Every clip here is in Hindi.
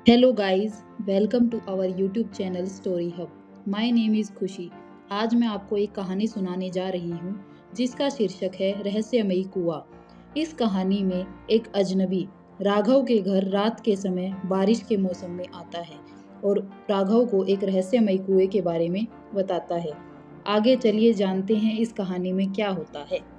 Hello guys, welcome to our YouTube channel story hub. My name is Khushi. आज मैं आपको एक कहानी सुनाने जा रही हूँ जिसका शीर्षक है रहस्यमयी कुआं। इस कहानी में एक अजनबी राघव के घर रात के समय बारिश के मौसम में आता है और राघव को एक रहस्यमयी कुएं के बारे में बताता है। आगे चलिए जानते हैं इस कहानी में क्या होता है।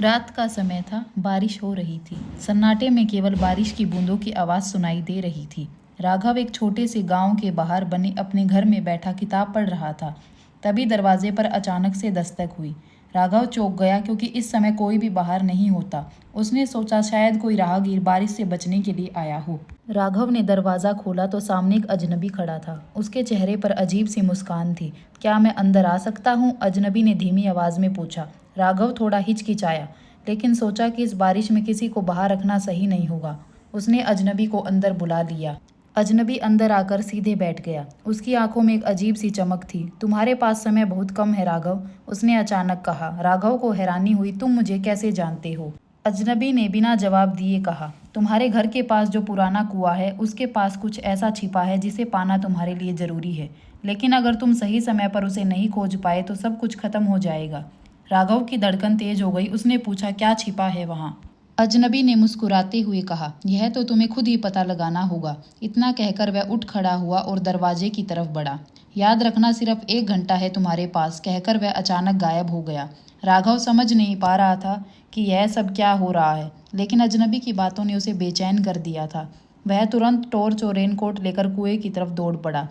रात का समय था, बारिश हो रही थी। सन्नाटे में केवल बारिश की बूंदों की आवाज़ सुनाई दे रही थी। राघव एक छोटे से गांव के बाहर बने अपने घर में बैठा किताब पढ़ रहा था। तभी दरवाजे पर अचानक से दस्तक हुई। राघव चौंक गया क्योंकि इस समय कोई भी बाहर नहीं होता। उसने सोचा शायद कोई राहगीर बारिश से बचने के लिए आया हो। राघव ने दरवाज़ा खोला तो सामने एक अजनबी खड़ा था। उसके चेहरे पर अजीब सी मुस्कान थी। क्या मैं अंदर आ सकता हूँ? अजनबी ने धीमी आवाज़ में पूछा। राघव थोड़ा हिचकिचाया, लेकिन सोचा कि इस बारिश में किसी को बाहर रखना सही नहीं होगा। उसने अजनबी को अंदर बुला लिया। अजनबी अंदर आकर सीधे बैठ गया। उसकी आंखों में एक अजीब सी चमक थी। तुम्हारे पास समय बहुत कम है राघव, उसने अचानक कहा। राघव को हैरानी हुई। तुम मुझे कैसे जानते हो? अजनबी ने बिना जवाब दिए कहा। तुम्हारे घर के पास जो पुराना कुआं है उसके पास कुछ ऐसा छिपा है जिसे पाना तुम्हारे लिए जरूरी है। लेकिन अगर तुम सही समय पर उसे नहीं खोज पाए तो सब कुछ खत्म हो जाएगा। राघव की धड़कन तेज हो गई। उसने पूछा, क्या छिपा है वहाँ? अजनबी ने मुस्कुराते हुए कहा, यह तो तुम्हें खुद ही पता लगाना होगा। इतना कहकर वह उठ खड़ा हुआ और दरवाजे की तरफ बढ़ा। याद रखना, सिर्फ 1 घंटा है तुम्हारे पास, कहकर वह अचानक गायब हो गया। राघव समझ नहीं पा रहा था कि यह सब क्या हो रहा है, लेकिन अजनबी की बातों ने उसे बेचैन कर दिया था। वह तुरंत टॉर्च और रेनकोट लेकर कुएं की तरफ दौड़ पड़ा।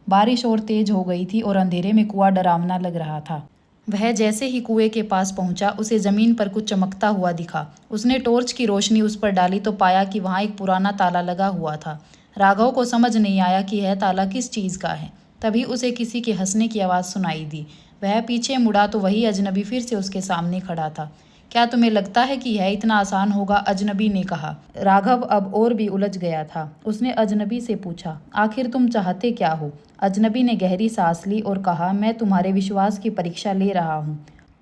बारिश और तेज हो गई थी और अंधेरे में कुआं डरावना लग रहा था। वह जैसे ही कुएं के पास पहुंचा, उसे जमीन पर कुछ चमकता हुआ दिखा। उसने टॉर्च की रोशनी उस पर डाली तो पाया कि वहां एक पुराना ताला लगा हुआ था। राघव को समझ नहीं आया कि यह ताला किस चीज का है। तभी उसे किसी के हंसने की आवाज़ सुनाई दी। वह पीछे मुड़ा तो वही अजनबी फिर से उसके सामने खड़ा था। क्या तुम्हें लगता है कि यह इतना आसान होगा? अजनबी ने कहा। राघव अब और भी उलझ गया था। उसने अजनबी से पूछा, आखिर तुम चाहते क्या हो? अजनबी ने गहरी सांस ली और कहा, मैं तुम्हारे विश्वास की परीक्षा ले रहा हूँ।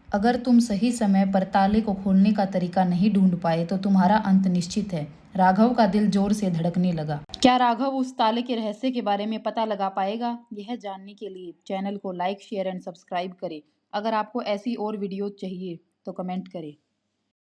अगर तुम सही समय पर ताले को खोलने का तरीका नहीं ढूंढ पाए तो तुम्हारा अंत निश्चित है। राघव का दिल जोर से धड़कने लगा। क्या राघव उस ताले के रहस्य के बारे में पता लगा पाएगा? यह जानने के लिए चैनल को लाइक, शेयर एंड सब्सक्राइब करें। अगर आपको ऐसी और वीडियो चाहिए तो कमेंट करें।